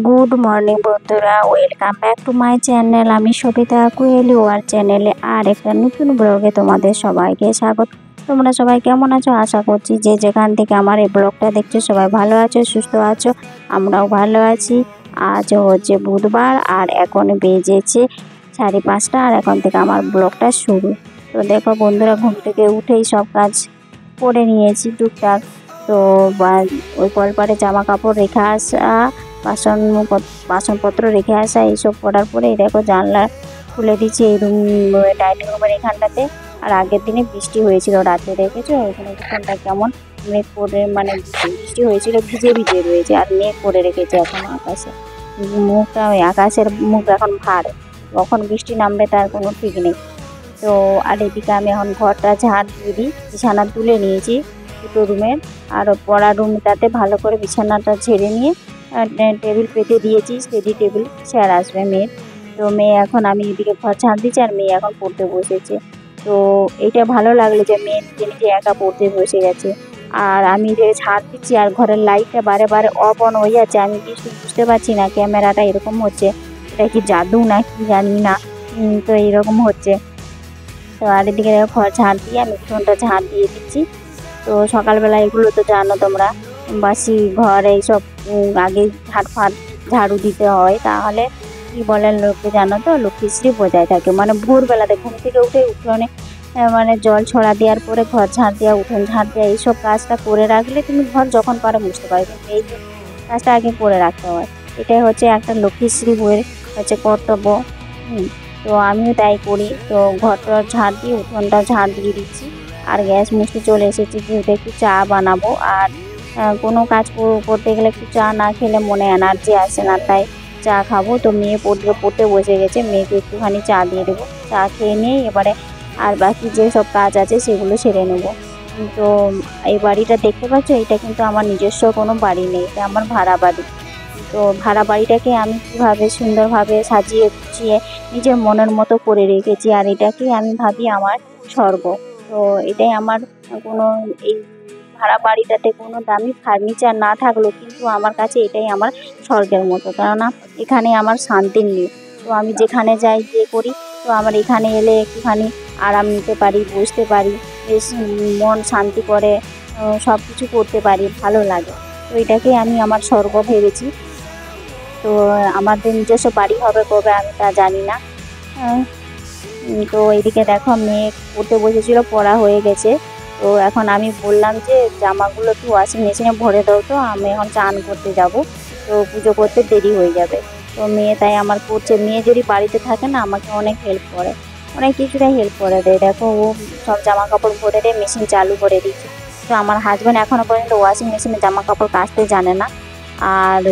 Good morning বন্ধুরা, welcome back to my channel. আমি Sabita কুয়েলি war চ্যানেলে আর একটা নতুন ব্লগে তোমাদের সবাইকে স্বাগত। তোমরা সবাই কেমন আছো? আশা করছি যে যেখান থেকে আমার এই ব্লগটা দেখছো সবাই ভালো আছো, সুস্থ আছো। আমরাও ভালো আছি। আজ হচ্ছে বুধবার আর এখন বেজেছে 5:30 আর এখন থেকে আমার ব্লগটা শুরু। তো দেখো বন্ধুরা, ঘুম থেকে উঠেই সব কাজ করে নিয়েছি টুকটাক। তো ওই কলপারে জামা কাপড় রেখে আসা, বাসনপত্র রেখে আসা, এইসব করার পরে দেখো জানলা খুলে দিচ্ছি এই ডাইনিং রুমের এখানটাতে। আর আগের দিনে বৃষ্টি হয়েছিল রাতে, দেখেছো ওখানে ফোনটা কেমন মেঘ করে, মানে বৃষ্টি হয়েছিল, ভিজে ভিজে রয়েছে আর মেঘ করে রেখেছে এখন আকাশে। মুখটা, ওই আকাশের মুখ এখন ভার, কখন বৃষ্টি নামবে তার কোনো ঠিক নেই। তো আর এদিকে আমি এখন ঘরটা ঝাড় দিয়ে দিই, বিছানা তুলে নিয়েছি দুটো রুমের। আর পড়ার রুমটাতে ভালো করে বিছানাটা ঝেড়ে নিয়ে টেবিল পেতে দিয়েছি, স্টাডি টেবিল, স্যার আসবে মেয়ের। তো মেয়ে এখন, আমি এদিকে ঘর ঝাড় দিচ্ছি আর মেয়ে এখন পড়তে বসেছে। তো এইটা ভালো লাগলো যে মেয়ে নিজে নিজে একা পড়তে বসে গেছে। আর আমি যে ঝাড় দিচ্ছি আর ঘরের লাইটটা বারে বারে অফ অন হয়ে যাচ্ছে, আমি কিছু বুঝতে পারছি না ক্যামেরাটা এরকম হচ্ছে, এটা কি জাদু না কি জানি না। তো এইরকম হচ্ছে। তো আর এদিকে ঘর ঝাড় দিয়ে আমি উঠোনটা ঝাড় দিয়ে দিচ্ছি। তো সকালবেলা এগুলো তো জানো তোমরা, বাসি ঘর এইসব আগে ঝাড়ু দিতে হয়, তাহলে কি বলেন লোকে জানো তো, লক্ষ্মীশ্রী বজায় থাকে। মানে ভোরবেলাতে ঘুম থেকে উঠে উঠোনে মানে জল ছড়া দেওয়ার পরে ঘর ঝাড় দেওয়া, উঠোন ঝাড় দেওয়া, এইসব কাজটা করে রাখলে তুমি ঘর যখন পারো বুঝতে পারো, কিন্তু এই কাজটা আগে করে রাখতে হয়। এটাই হচ্ছে একটা লক্ষ্মীশ্রী বইয়ের হচ্ছে কর্তব্য। তো আমিও তাই করি। তো ঘরটা ঝাড় দিয়ে উঠোনটা ঝাড় দিয়ে দিচ্ছি। আর গ্যাস মুছতে চলে এসেছি, যেহেতু একটু চা বানাবো। আর কোনো কাজ করতে গেলে একটু চা না খেলে মনে এনার্জি আসে না, তাই চা খাবো। তো মেয়ে পড়তে বসে গেছে, মেয়েকে একটুখানি চা দিয়ে দেবো। চা খেয়ে নিয়ে এবারে আর বাকি যে সব কাজ আছে সেগুলো সেরে নেবো। তো এই বাড়িটা দেখতে পাচ্ছ, এটা কিন্তু আমার নিজস্ব কোনো বাড়ি নেই, এটা আমার ভাড়া বাড়ি। তো ভাড়া বাড়িটাকে আমি কীভাবে সুন্দরভাবে সাজিয়ে গুছিয়ে নিজের মনের মতো করে রেখেছি, আর এটাকেই আমি ভাবি আমার স্বর্গ। তো এটাই আমার কোনো, এই ভাড়া বাড়িটাতে কোনো দামি ফার্নিচার না থাকলেও কিন্তু আমার কাছে এটাই আমার স্বর্গের মতো, কেননা এখানে আমার শান্তি নেই। তো আমি যেখানে যাই যে করি, তো আমার এখানে এলে একটুখানি আরাম নিতে পারি, বসতে পারি, বেশ মন শান্তি করে, সব কিছু করতে পারি, ভালো লাগে। তো এটাকেই আমি আমার স্বর্গ ভেবেছি। তো আমাদের নিজস্ব বাড়ি হবে কবে আমি তা জানি না। তো এইদিকে দেখো মেয়ে পড়তে বসেছিল, পড়া হয়ে গেছে। তো এখন আমি বললাম যে জামাগুলো একটু ওয়াশিং মেশিনে ভরে দাও, তো আমি এখন চান করতে যাব, তো পুজো করতে দেরি হয়ে যাবে। তো মেয়ে তাই আমার করছে, মেয়ে যদি বাড়িতে থাকে না আমাকে অনেক হেল্প করে, অনেক কিছুটাই হেল্প করে দেয়। দেখো ও সব জামা কাপড় ভরে দেয়, মেশিন চালু করে দিচ্ছে। তো আমার হাজব্যান্ড এখনও পর্যন্ত ওয়াশিং মেশিনে জামা কাপড় কাচতে জানে না, আর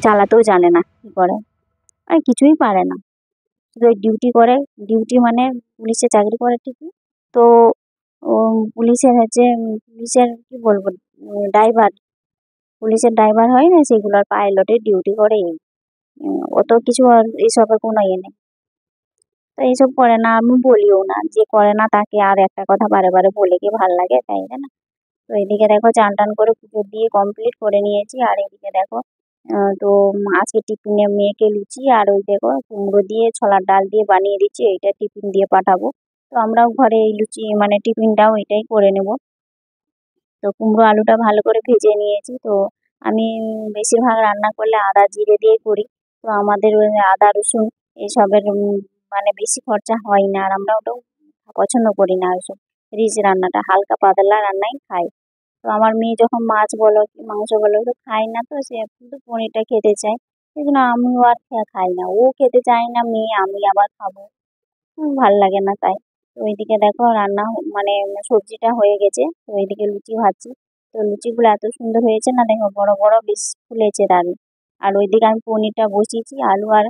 চালাতেও জানে না কী করে, আর কিছুই পারে না। শুধু ডিউটি করে, ডিউটি মানে পুলিশে চাকরি করে ঠিকই। তো ও পুলিশের হচ্ছে, পুলিশের কী বলবো, ড্রাইভার, পুলিশের ড্রাইভার হয় না সেগুলোর পাইলটের ডিউটি করে। অত কিছু আর এইসবের কোনো ইয়ে নেই। তো এইসব করে না, আমি বলিও না, যে করে না তাকে আর একটা কথা বারে বারে বলে কি ভাল লাগে, তাই না? তো এদিকে দেখো চান টান করে পুজো দিয়ে কমপ্লিট করে নিয়েছি। আর এদিকে দেখো তো আজকে টিফিনে মেয়েকে লুচি আর ওই দেখো কুমড়ো দিয়ে ছোলার ডাল দিয়ে বানিয়ে দিচ্ছি, এইটা টিফিন দিয়ে পাঠাবো। তো আমরাও ঘরে এই লুচি মানে টিফিনটাও এটাই করে নেব। তো কুমড়ো আলুটা ভালো করে ভেজে নিয়েছি। তো আমি বেশিরভাগ রান্না করলে আদা জিরে দিয়ে করি। তো আমাদের ওই আদা রসুন এইসবের মানে বেশি খরচা হয় না, আর আমরা ওটাও পছন্দ করি না ওইসব রিচ রান্নাটা, হালকা পাতলা রান্নাই খাই। তো আমার মেয়ে যখন মাছ বলো কি মাংস বলো তো খায় না, তো সে কিন্তু পনিরটা খেতে চায়, সেই জন্য আমিও আর খাই না। ও খেতে চায় না মেয়ে, আমি আবার খাবো, ভাল লাগে না তাই। তো ওইদিকে দেখো রান্না মানে সবজিটা হয়ে গেছে। তো এইদিকে লুচি ভাজছি। তো লুচিগুলো এত সুন্দর হয়েছে না, দেখো বড় বড় বেশ ফুলেছে দারুণ। আর ওইদিকে আমি পনিরটা বসিয়েছি, আলু আর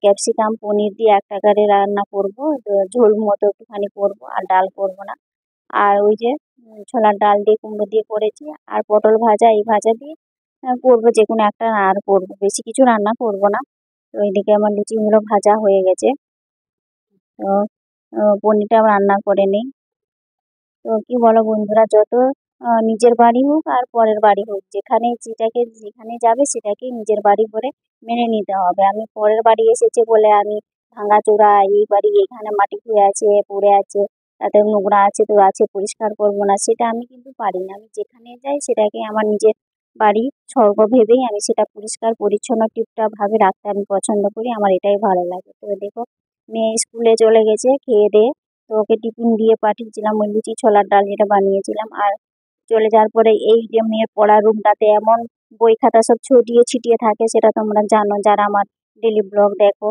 ক্যাপসিকাম পনির দিয়ে একটা করে রান্না করবো, তো ঝোল মতো একটুখানি করবো, আর ডাল করবো না। আর ওই যে ছোলার ডাল দিয়ে কুমড়ো দিয়ে করেছি, আর পটল ভাজা, এই ভাজা দিয়ে করবো যে কোনো একটা, আর করবো বেশি কিছু রান্না করবো না। তো এইদিকে আমার লুচিগুলো ভাজা হয়ে গেছে। তো পনিরটা রান্না করে নিই। তো কি বলো বন্ধুরা, যত নিজের বাড়ি হোক আর পরের বাড়ি হোক, যেখানে যাবে সেটাকেই নিজের বাড়ি বলে মেনে নিতে হবে। আমি পরের বাড়ি এসেছে বলে আমি ভাঙাচোরা এই বাড়ি এখানে মাটি খুঁড়ে আছে, পড়ে আছে, তাতে নোংরা আছে তো আছে, পরিষ্কার করবো না, সেটা আমি কিন্তু পারি না। আমি যেখানে যাই সেটাকে আমার নিজের বাড়ি স্বর্গ ভেবেই আমি সেটা পরিষ্কার পরিচ্ছন্ন টিপটপ ভাবে রাখতে আমি পছন্দ করি। আমার এটাই ভালো লাগে। তো দেখো, মেয়ে স্কুলে চলে গেছে খেয়ে দিয়ে। তো ওকে টিফিন দিয়ে পাঠিয়েছিলাম ওই লুচি ছোলার ডাল যেটা বানিয়েছিলাম। আর চলে যাওয়ার পরে এই যে মেয়ের পড়ার রুমটাতে এমন বই খাতা সব ছড়িয়ে ছিটিয়ে থাকে, সেটা তোমরা জানো যারা আমার ডেলি ব্লগ দেখো।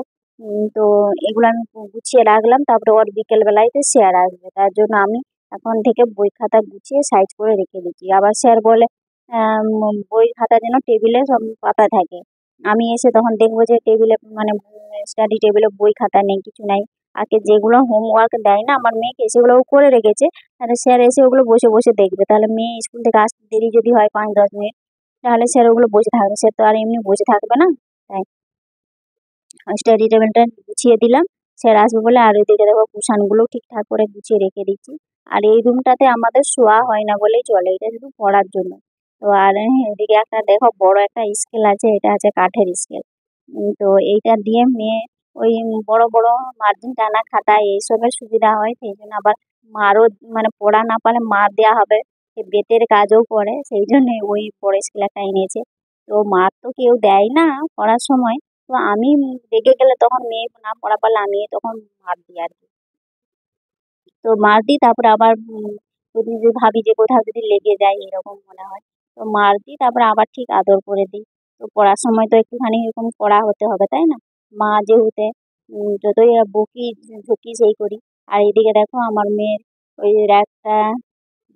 তো এগুলো আমি গুছিয়ে রাখলাম, তারপরে ওর বিকেল বেলাতে স্যার আসবে, তার জন্য আমি এখন থেকে বই খাতা গুছিয়ে সাইজ করে রেখে দিচ্ছি। আবার স্যার বলে বই খাতা যেন টেবিলে সব পাতা থাকে। আমি এসে তখন দেখবো যে টেবিলে মানে স্টাডি টেবিলে বই খাতা নেই, কিছু নাই। আগে যেগুলো হোমওয়ার্ক দেয় না আমার মেয়েকে, সেগুলো ও করে রেখেছে। তাহলে স্যার এসে ওগুলো বসে বসে দেখবে। তাহলে মেয়ে স্কুল থেকে আসতে দেরি যদি হয় 5-10 মিনিট, তাহলে স্যার ওগুলো বসে থাকবে। স্যার তো আর এমনি বসে থাকবে না, তাই স্টাডি টেবিলটা গুছিয়ে দিলাম। স্যার আসবে বলে। আর এদিকে দেখো কুশানগুলো ঠিকঠাক করে গুছিয়ে রেখে দিচ্ছি। আর এই রুমটাতে আমাদের শোয়া হয় না বলেই চলে, এটা শুধু পড়ার জন্য। তো আর এদিকে একটা দেখো বড় একটা স্কেল আছে, এটা আছে কাঠের স্কেল। তো এইটা দিয়ে মেয়ে ওই বড় বড় মার্জিন টানা খাতা এইসবের সুবিধা হয়, সেই জন্য আবার মারও মানে পড়া না পারলে মার দেওয়া হবে, সে বেতের কাজও করে, সেই জন্য ওই বড় স্কেল একটা এনেছে। তো মার তো কেউ দেয় না পড়ার সময়। তো আমি রেগে গেলে তখন মেয়ে না পড়া পারলে আমি তখন মার দিই আর কি। তো মার দিই, তারপরে আবার যদি ভাবি যে কোথাও যদি লেগে যায় এরকম মনে হয়, তো মার দিই, তারপরে আবার ঠিক আদর করে দিই। তো পড়ার সময় তো একটুখানি এরকম কড়া হতে হবে, তাই না? মা যেহেতু যতই বকি ঝুঁকি সেই করি। আর এদিকে দেখো আমার মেয়ের ওই র্যাকটা,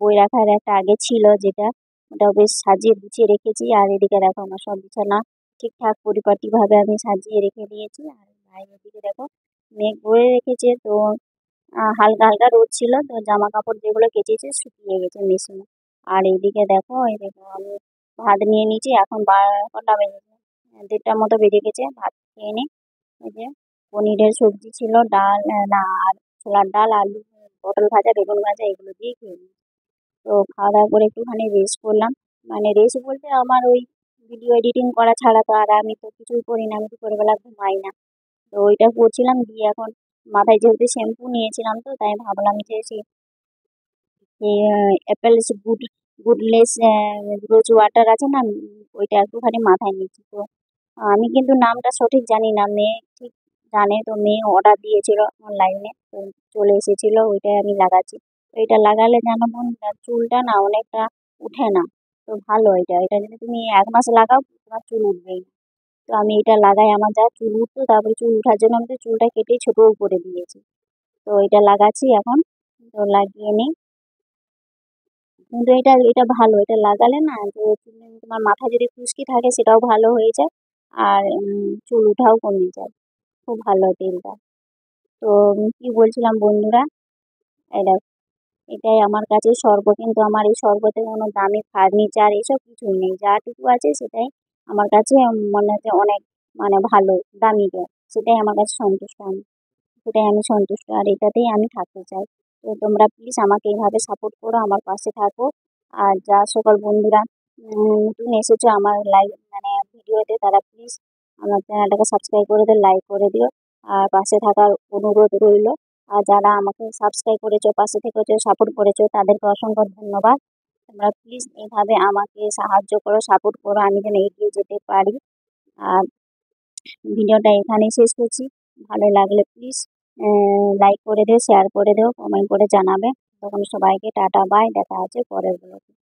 বই রাখার একটা আগে ছিল যেটা, ওটা বেশ সাজিয়ে গুছিয়ে রেখেছি। আর এদিকে দেখো আমার সব বিছানা ঠিকঠাক পরিপাটিভাবে আমি সাজিয়ে রেখে দিয়েছি। আর বাইরের দিকে দেখো মেঘ করে রেখেছে। তো হালকা হালকা রোদ ছিল, তো জামা কাপড় যেগুলো কেচেছি শুকিয়ে গেছে মেশিনে। আর এইদিকে দেখো, এই দেখো আমি ভাত নিয়ে নিয়েছি। এখন কটা বেজেছে, 1:30টার মতো বেজে গেছে। ভাত খেয়ে নিই। এই যে পনিরের সবজি ছিল, ডাল না আর ছোলার ডাল, আলু, পটল ভাজা, বেগুন ভাজা, এগুলো দিয়ে খেয়ে নিই। তো খাওয়া দাওয়া করে একটুখানি রেস্ট করলাম। মানে রেস্ট বলতে আমার ওই ভিডিও এডিটিং করা ছাড়া তো আর আমি তো কিছুই করি না, আমি দুপুরবেলা ঘুমাই না। তো ওইটা করছিলাম, দিয়ে এখন মাথায় যেহেতু শ্যাম্পু নিয়েছিলাম, তো তাই ভাবলাম যে অ্যাপেলস গুডলেস রোজ ওয়াটার আছে না, ওইটা একটুখানি মাথায় নিচ্ছি। তো আমি কিন্তু নামটা সঠিক জানি না, মেয়ে ঠিক জানে। তো মেয়ে অর্ডার দিয়েছিল অনলাইনে, তো চলে এসেছিল, ওইটাই আমি লাগাচ্ছি। তো এটা লাগালে জানো বন্ধুরা, চুলটা না অনেকটা উঠে না। তো ভালো এটা, এটা যদি তুমি 1 মাস লাগাও তোমার চুল উঠবেই। তো আমি এটা লাগাই, আমার যা চুল উঠতো, তারপরে চুল উঠার জন্য আমি তো চুলটা কেটে ছোটও করে দিয়েছি। তো এটা লাগাচ্ছি এখন। তো লাগিয়ে নিই। কিন্তু এটা এটা ভালো, এটা লাগালে না যে তোমার মাথায় যদি খুশকি থাকে সেটাও ভালো হয়ে যায়। আর চুল ওঠাও কমে যায়। খুব ভালো তেলটা। তো কি বলছিলাম বন্ধুরা, এই দেখো এটাই আমার কাছে স্বর্গ। কিন্তু আমার এই স্বর্গতে কোনো দামি ফার্নিচার এসব কিছুই নেই, যাটুকু আছে সেটাই আমার কাছে মনে হচ্ছে অনেক মানে ভালো, দামি সেটাই আমার কাছে সন্তুষ্ট আমি, সেটাই আমি সন্তুষ্ট। আর এটাতেই আমি থাকতে চাই। তো তোমরা প্লিজ আমাকে এইভাবে সাপোর্ট করো, আমার পাশে থাকো। আর যা সকল বন্ধুরা নতুন এসেছো আমার লাইভ মানে ভিডিওতে, তারা প্লিজ আমার চ্যানেলটাকে সাবস্ক্রাইব করে দিও, লাইক করে দিও। আর পাশে থাকার অনুরোধ রইল। আর যারা আমাকে সাবস্ক্রাইব করেছো, পাশে থেকেছো, সাপোর্ট করেছো, তাদেরকে অসংখ্য ধন্যবাদ। তোমরা প্লিজ এইভাবে আমাকে সাহায্য করো, সাপোর্ট করো, আমি যেন এগিয়ে যেতে পারি। আর ভিডিওটা এখানেই শেষ করছি। ভালো লাগলে প্লিজ লাইক করে দিও, শেয়ার করে দিও, কমেন্ট করে জানাবে। তখন সবাইকে টাটা বাই, দেখা আছে পরের ব্লগে।